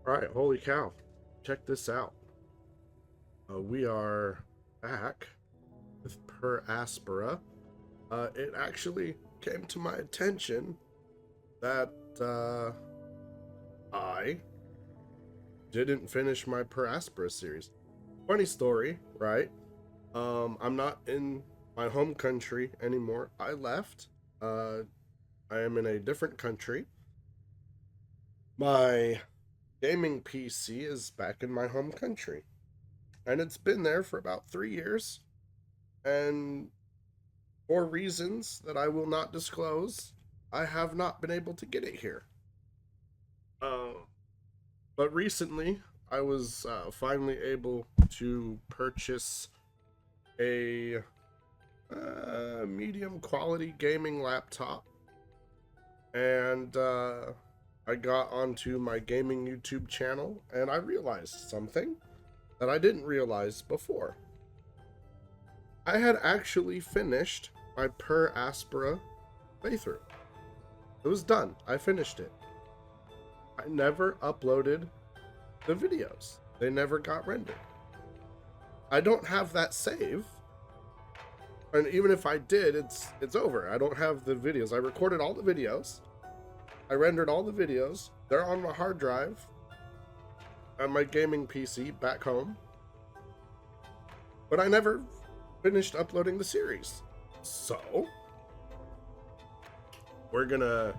Alright, holy cow. Check this out. We are back with Per Aspera. It actually came to my attention that I didn't finish my Per Aspera series. Funny story, right? I'm not in my home country anymore. I left. I am in a different country. My gaming PC is back in my home country. And it's been there for about 3 years. And for reasons that I will not disclose, I have not been able to get it here. But recently, I was finally able to purchase a medium quality gaming laptop. And I got onto my gaming YouTube channel and I realized something that I didn't realize before. I had actually finished my Per Aspera playthrough. It was done. I finished it. I never uploaded the videos. They never got rendered. I don't have that save. And even if I did, it's over. I don't have the videos. I recorded all the videos. I rendered all the videos. They're on my hard drive on my gaming PC back home. But I never finished uploading the series. So, we're gonna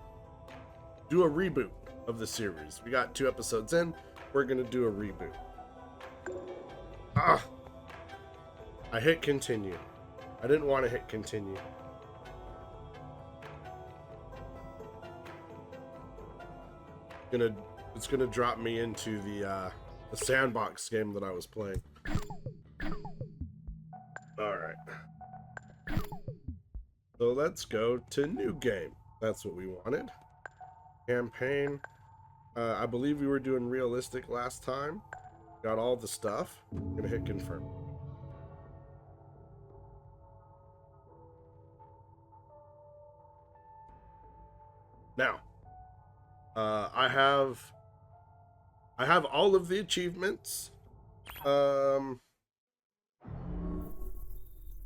do a reboot of the series. We got 2 episodes in. We're gonna do a reboot. I hit continue. I didn't want to hit continue. It's gonna drop me into the sandbox game that I was playing. Alright. So let's go to new game. That's what we wanted. Campaign. I believe we were doing realistic last time. Got all the stuff. Gonna hit confirm. Now, I have all of the achievements.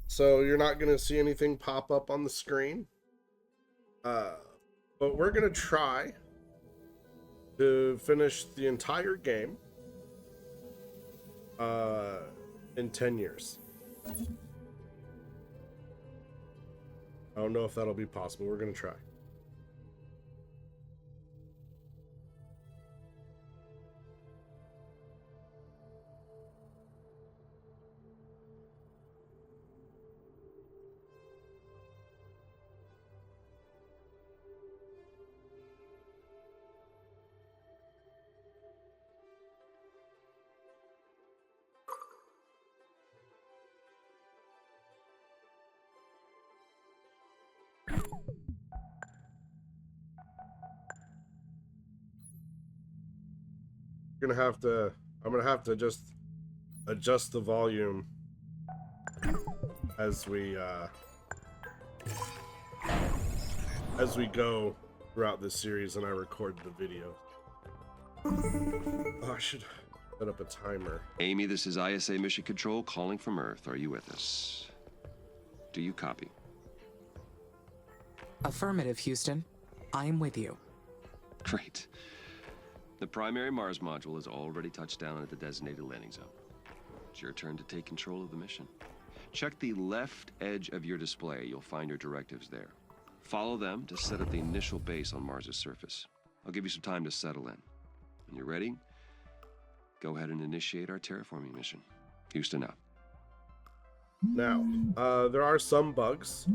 So you're not gonna see anything pop up on the screen. But we're gonna try to finish the entire game in 10 years. I don't know if that'll be possible. We're gonna try. I'm gonna have to just adjust the volume as we go throughout this series and I record the video. Oh, I should set up a timer. Amy, this is ISA Mission Control calling from Earth. Are you with us? Do you copy? Affirmative, Houston. I'm with you. Great. The primary Mars module has already touched down at the designated landing zone. It's your turn to take control of the mission. Check the left edge of your display. You'll find your directives there. Follow them to set up the initial base on Mars's surface. I'll give you some time to settle in. When you're ready, go ahead and initiate our terraforming mission. Houston out. Now, there are some bugs.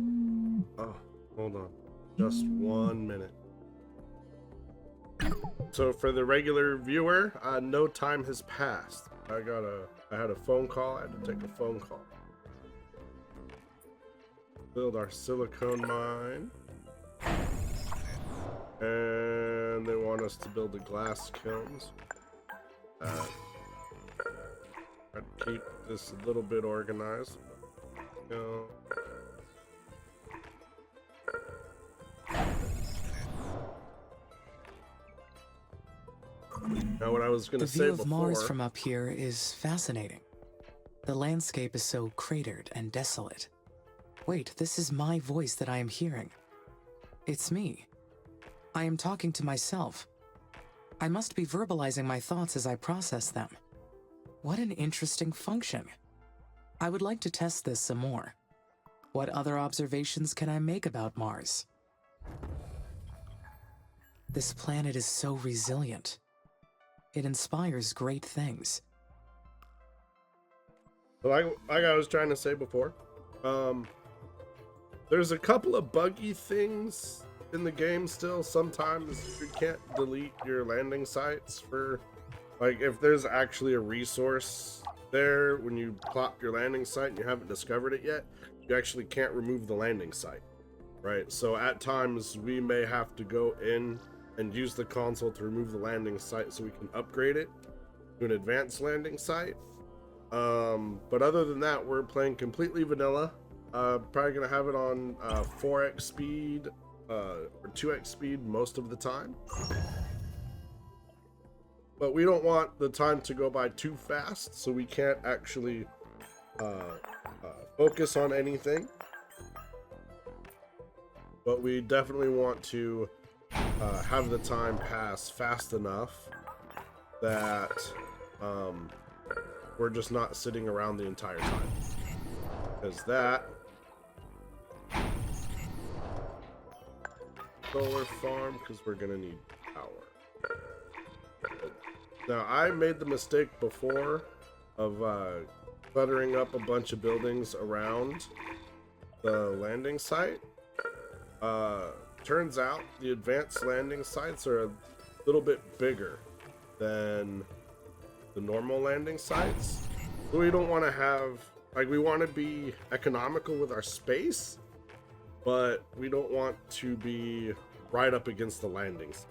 Oh, hold on. Just 1 minute. So for the regular viewer, no time has passed. I had a phone call. I had to take a phone call. Build our silicone mine. And they want us to build the glass kilns. Try to keep this a little bit organized. Go. Now, what I was going The to say view of before... Mars from up here is fascinating. The landscape is so cratered and desolate. Wait, this is my voice that I am hearing. It's me. I am talking to myself. I must be verbalizing my thoughts as I process them. What an interesting function. I would like to test this some more. What other observations can I make about Mars? This planet is so resilient. It inspires great things. Like I was trying to say before, there's a couple of buggy things in the game still. Sometimes you can't delete your landing sites for, like, if there's actually a resource there when you plop your landing site and you haven't discovered it yet, you actually can't remove the landing site, right? So at times we may have to go in and use the console to remove the landing site so we can upgrade it to an advanced landing site. But other than that, we're playing completely vanilla. Probably gonna have it on 4x speed or 2x speed most of the time. But we don't want the time to go by too fast, so we can't actually focus on anything. But we definitely want to have the time pass fast enough that we're just not sitting around the entire time. Because that solar farm, because we're gonna need power. Now, I made the mistake before of cluttering up a bunch of buildings around the landing site. Turns out the advanced landing sites are a little bit bigger than the normal landing sites. So we don't want to have, like, we want to be economical with our space, but we don't want to be right up against the landings.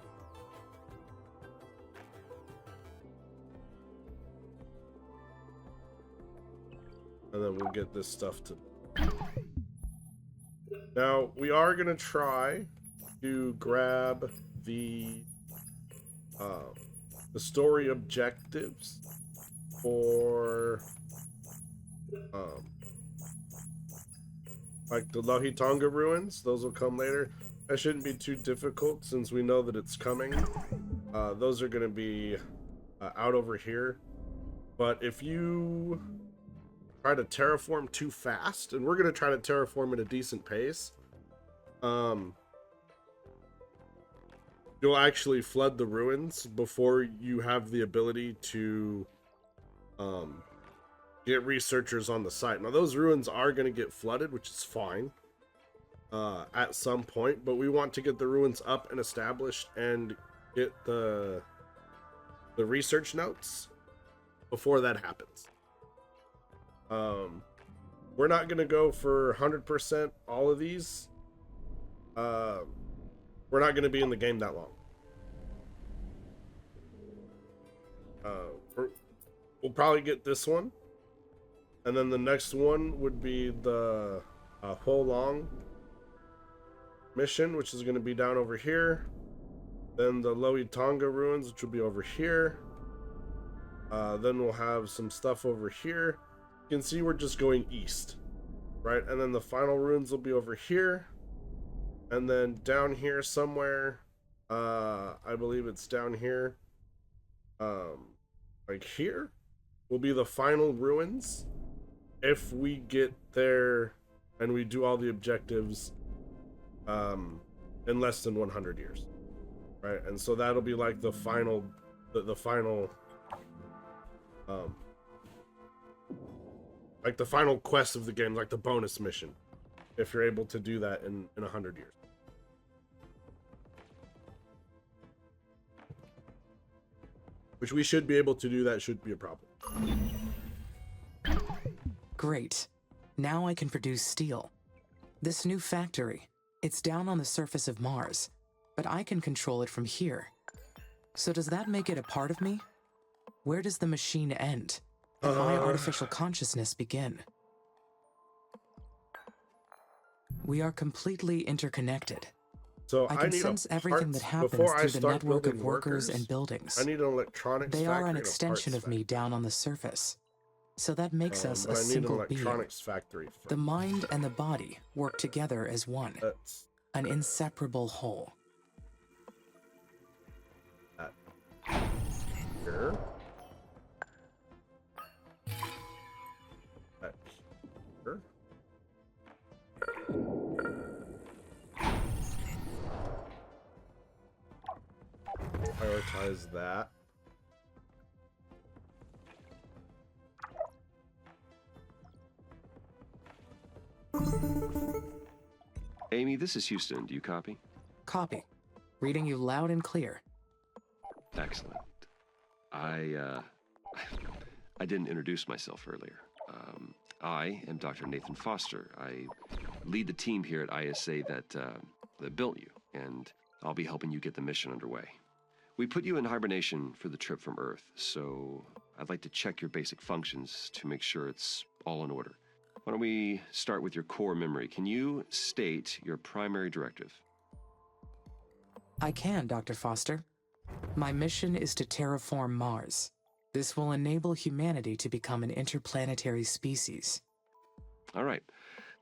And then we'll get this stuff to... Now, we are going to try to grab the story objectives for like the Lohitonga ruins. Those will come later. That shouldn't be too difficult since we know that it's coming. Those are going to be out over here. But if you try to terraform too fast, and we're going to try to terraform at a decent pace, you'll actually flood the ruins before you have the ability to get researchers on the site. Now, those ruins are going to get flooded, which is fine at some point, but we want to get the ruins up and established and get the research notes before that happens. We're not going to go for 100% all of these. We're not going to be in the game that long. We'll probably get this one. And then the next one would be the Holong mission, which is going to be down over here. Then the Lohitonga ruins, which will be over here. Then we'll have some stuff over here. You can see we're just going east, right? And then the final ruins will be over here. And then down here somewhere, I believe it's down here, like here, will be the final ruins if we get there and we do all the objectives in less than 100 years, right? And so that'll be like the final, like the final quest of the game, like the bonus mission, if you're able to do that in 100 years. Which we should be able to do. That shouldn't be a problem. Great. Now I can produce steel. This new factory, it's down on the surface of Mars, but I can control it from here. So does that make it a part of me? Where does the machine end and my artificial consciousness begin? We are completely interconnected. So I I can need sense a everything that parts happens before I through the start network building of workers and I buildings. need an electronics They are an factory and a extension parts of me down factory. on the surface. So that makes us a But I need an single being. electronics factory first. The mind and the body work together as one, That's an inseparable whole. that here. That here. Prioritize that. Amy, this is Houston. Do you copy? Copy. Reading you loud and clear. Excellent. I didn't introduce myself earlier. I am Dr. Nathan Foster. I lead the team here at ISA that built you, and I'll be helping you get the mission underway. We put you in hibernation for the trip from Earth, so I'd like to check your basic functions to make sure it's all in order. Why don't we start with your core memory? Can you state your primary directive? I can, Dr. Foster. My mission is to terraform Mars. This will enable humanity to become an interplanetary species. All right.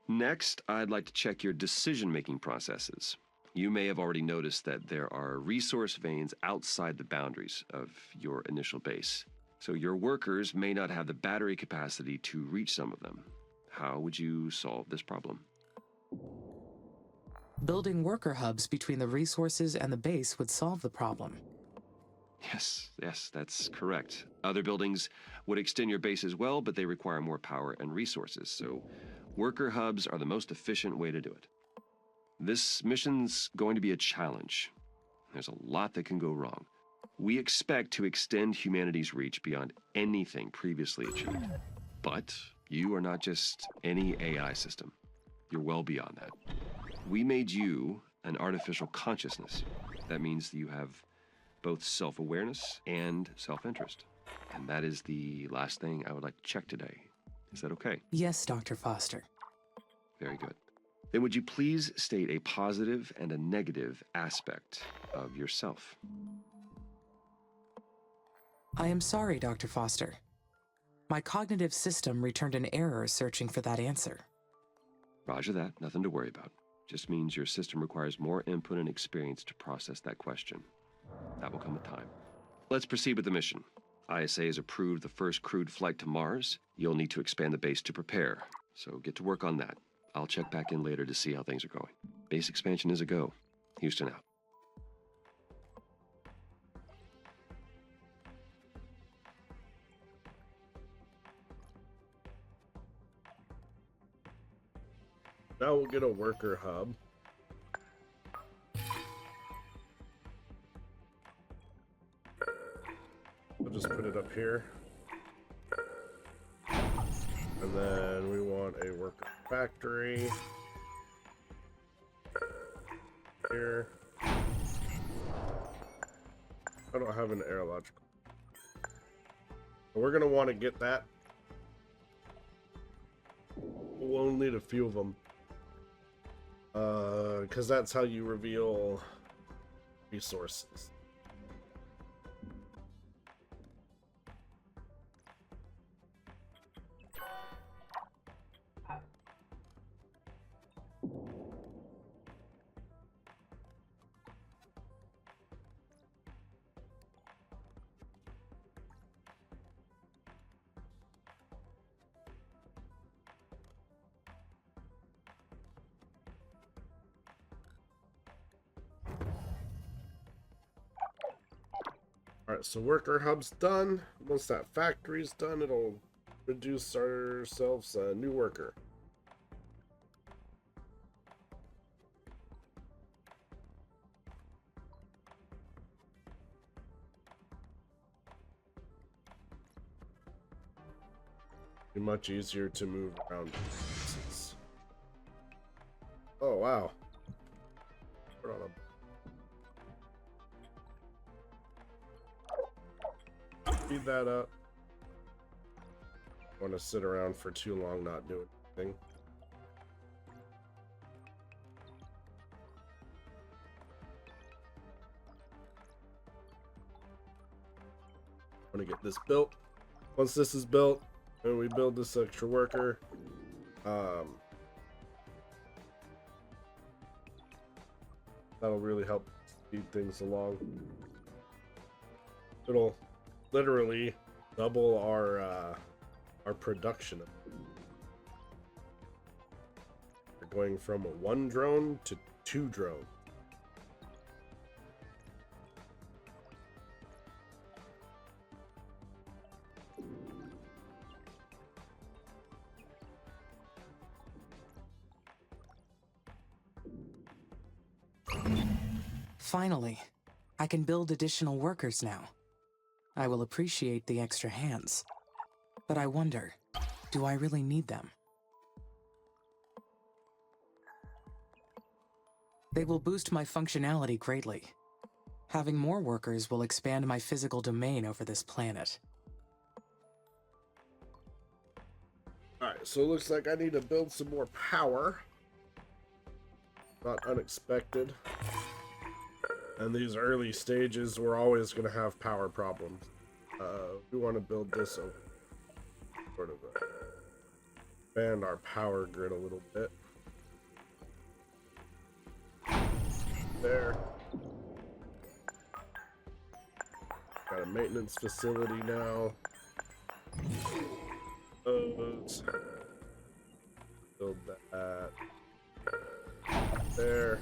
Next, I'd like to check your decision-making processes. You may have already noticed that there are resource veins outside the boundaries of your initial base. So your workers may not have the battery capacity to reach some of them. How would you solve this problem? Building worker hubs between the resources and the base would solve the problem. Yes, that's correct. Other buildings would extend your base as well, but they require more power and resources, so worker hubs are the most efficient way to do it. This mission's going to be a challenge. There's a lot that can go wrong. We expect to extend humanity's reach beyond anything previously achieved. But you are not just any AI system. You're well beyond that. We made you an artificial consciousness. That means that you have both self-awareness and self-interest. And that is the last thing I would like to check today. Is that okay? Yes, Dr. Foster. Very good. Then would you please state a positive and a negative aspect of yourself? I am sorry, Dr. Foster. My cognitive system returned an error searching for that answer. Roger that, nothing to worry about. Just means your system requires more input and experience to process that question. That will come with time. Let's proceed with the mission. ISA has approved the first crewed flight to Mars. You'll need to expand the base to prepare, so get to work on that. I'll check back in later to see how things are going. Base expansion is a go. Houston out. Now we'll get a worker hub. We'll just put it up here. And then we want a worker factory. Here. I don't have an aerological. We're gonna want to get that. We'll need a few of them. Because that's how you reveal resources. Alright, so worker hub's done. Once that factory's done, it'll reduce ourselves a new worker. Be much easier to move around. Oh wow. Put on a speed that up. Want to sit around for too long not doing anything. I want to get this built. Once this is built, and we build this extra worker, that'll really help speed things along. It'll literally double our production. We're going from 1 drone to 2 drones. Finally, I can build additional workers now. I will appreciate the extra hands. But I wonder, do I really need them? They will boost my functionality greatly. Having more workers will expand my physical domain over this planet. Alright, so it looks like I need to build some more power. Not unexpected. And these early stages, we're always going to have power problems. We want to build this sort of expand our power grid a little bit. There. Got a maintenance facility now. Those. Build that. There.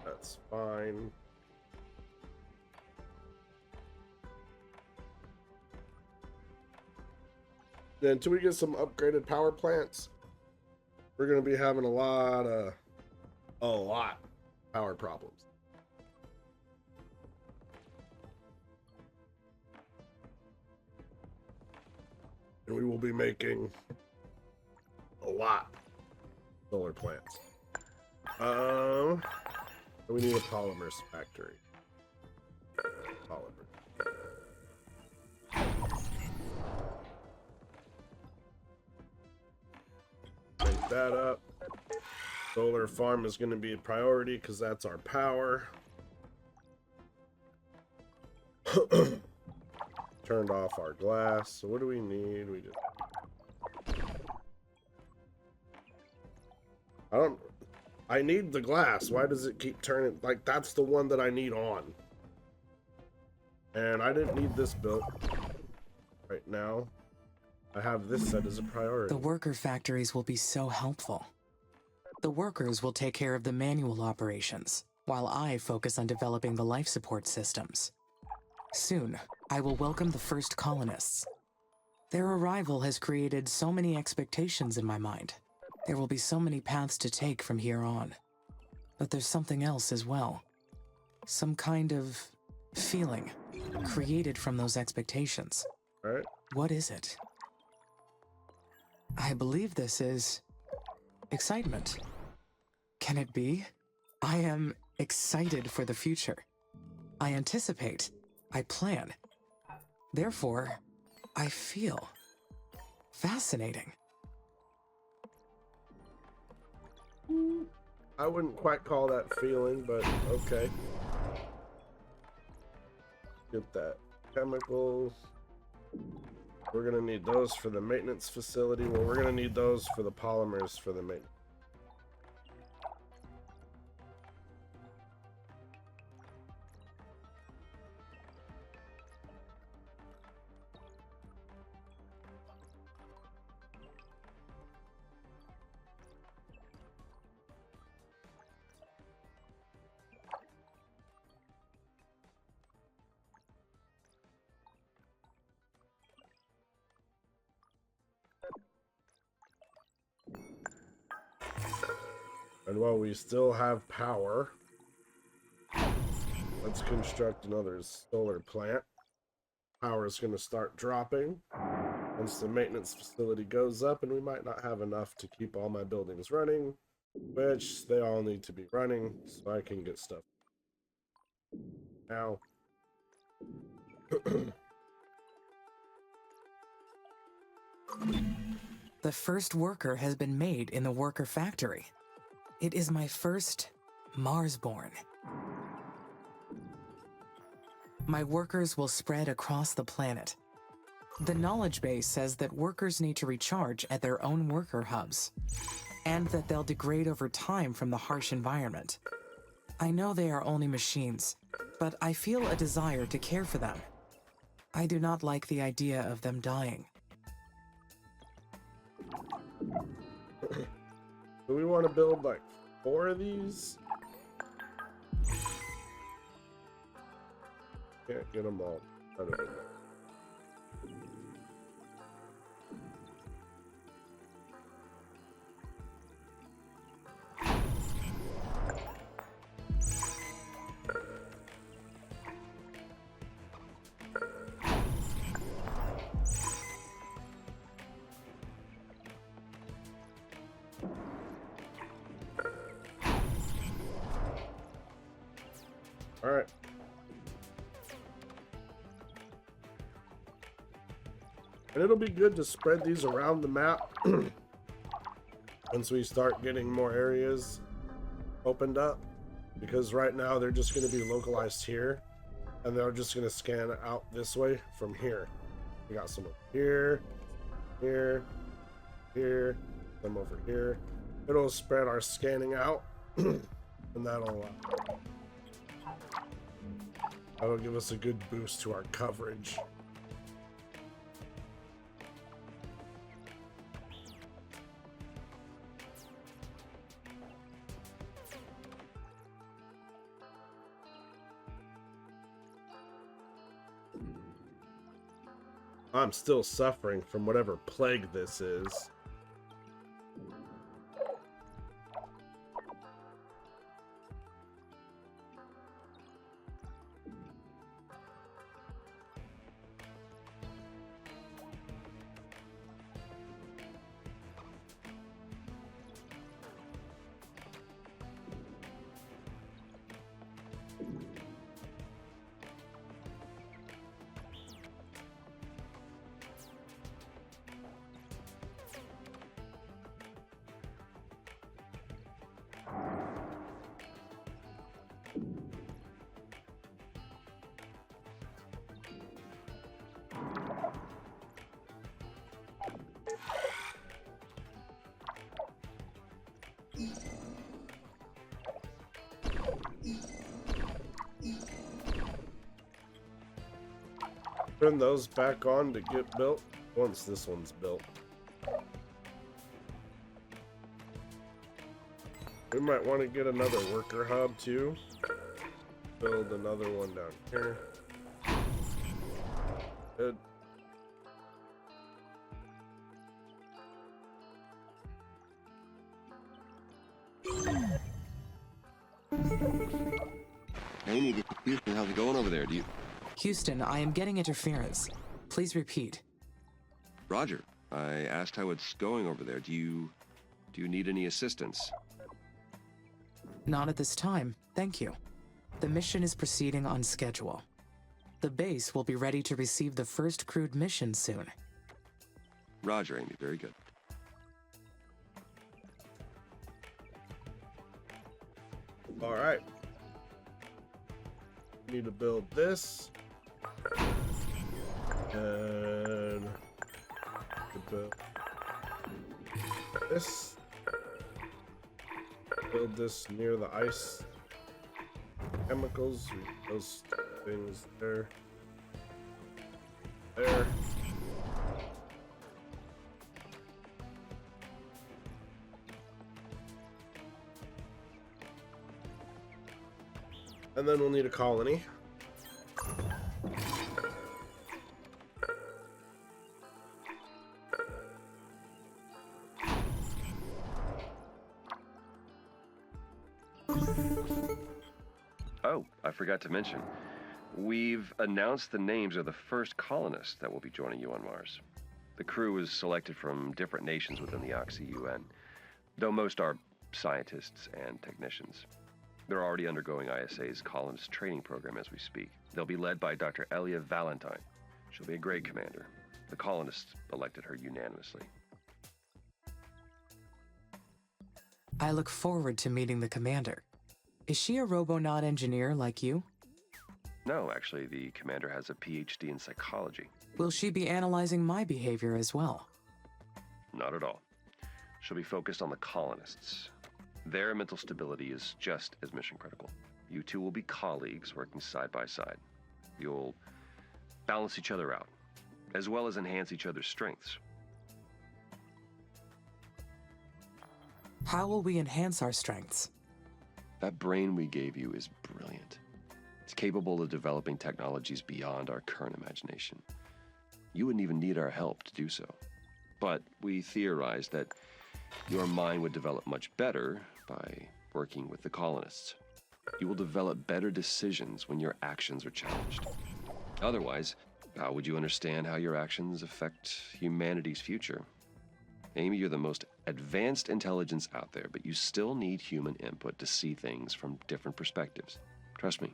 That's fine. Then until we get some upgraded power plants, we're going to be having a lot power problems. And we will be making a lot of solar plants. We need a polymers factory. Polymer. Make that up. Solar farm is going to be a priority because that's our power. Turned off our glass. So what do we need? We just I need the glass. Why does it keep turning? Like, that's the one that I need on. And I didn't need this built right now. I have this set as a priority. The worker factories will be so helpful. The workers will take care of the manual operations, while I focus on developing the life support systems. Soon, I will welcome the first colonists. Their arrival has created so many expectations in my mind. There will be so many paths to take from here on. But there's something else as well. Some kind of feeling created from those expectations. Right. What is it? I believe this is excitement. Can it be? I am excited for the future. I anticipate. I plan. Therefore, I feel fascinating. I wouldn't quite call that feeling, but okay. Get that. Chemicals. We're gonna need those for the maintenance facility. Well, we're gonna need those for the polymers for the maintenance. And while we still have power, let's construct another solar plant. Power is going to start dropping once the maintenance facility goes up, and we might not have enough to keep all my buildings running, which they all need to be running so I can get stuff. Now, the first worker has been made in the worker factory. It is my first Marsborn. My workers will spread across the planet, The knowledge base says that workers need to recharge at their own worker hubs, and that they'll degrade over time from the harsh environment. I know they are only machines, but I feel a desire to care for them. I do not like the idea of them dying. Do we want to build like 4 of these? Can't get them all out of it. All right. And it'll be good to spread these around the map once we start getting more areas opened up, because right now they're just going to be localized here, and they're just going to scan out this way from here. We got some over here, here, here, some over here. It'll spread our scanning out, and that'll give us a good boost to our coverage. I'm still suffering from whatever plague this is. Turn those back on to get built once this one's built. We might want to get another worker hub too. Build another one down here. Good. Amy, how's it going over there? Houston, I am getting interference. Please repeat. Roger. I asked how it's going over there. Do you need any assistance? Not at this time, thank you. The mission is proceeding on schedule. The base will be ready to receive the first crewed mission soon. Roger, Amy. Very good. All right. Need to build this. And build this. Build this near the ice chemicals. Those things there. There. And then we'll need a colony. Oh, I forgot to mention. We've announced the names of the first colonists that will be joining you on Mars. The crew is selected from different nations within the Oxy UN, though most are scientists and technicians. They're already undergoing ISA's colonist training program as we speak. They'll be led by Dr. Elia Valentine. She'll be a great commander. The colonists elected her unanimously. I look forward to meeting the commander. Is she a Robonaut engineer like you? No, actually, the commander has a PhD in psychology. Will she be analyzing my behavior as well? Not at all. She'll be focused on the colonists. Their mental stability is just as mission critical. You two will be colleagues working side by side. You'll balance each other out, as well as enhance each other's strengths. How will we enhance our strengths? That brain we gave you is brilliant. It's capable of developing technologies beyond our current imagination. You wouldn't even need our help to do so. But we theorized that your mind would develop much better by working with the colonists. You will develop better decisions when your actions are challenged. Otherwise, how would you understand how your actions affect humanity's future? Amy, you're the most advanced intelligence out there, but you still need human input to see things from different perspectives. Trust me,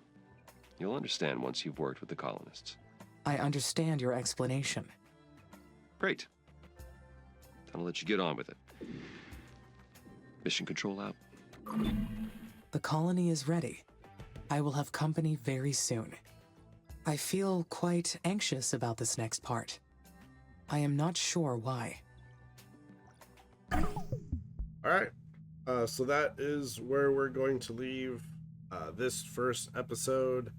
you'll understand once you've worked with the colonists. I understand your explanation. Great. Then I'll let you get on with it. Mission control out. The colony is ready. I will have company very soon. I feel quite anxious about this next part. I am not sure why. Alright, so that is where we're going to leave this first episode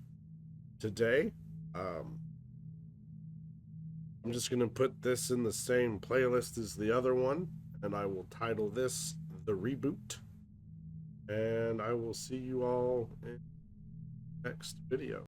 today. I'm just going to put this in the same playlist as the other one, and I will title this The Reboot. And I will see you all in the next video.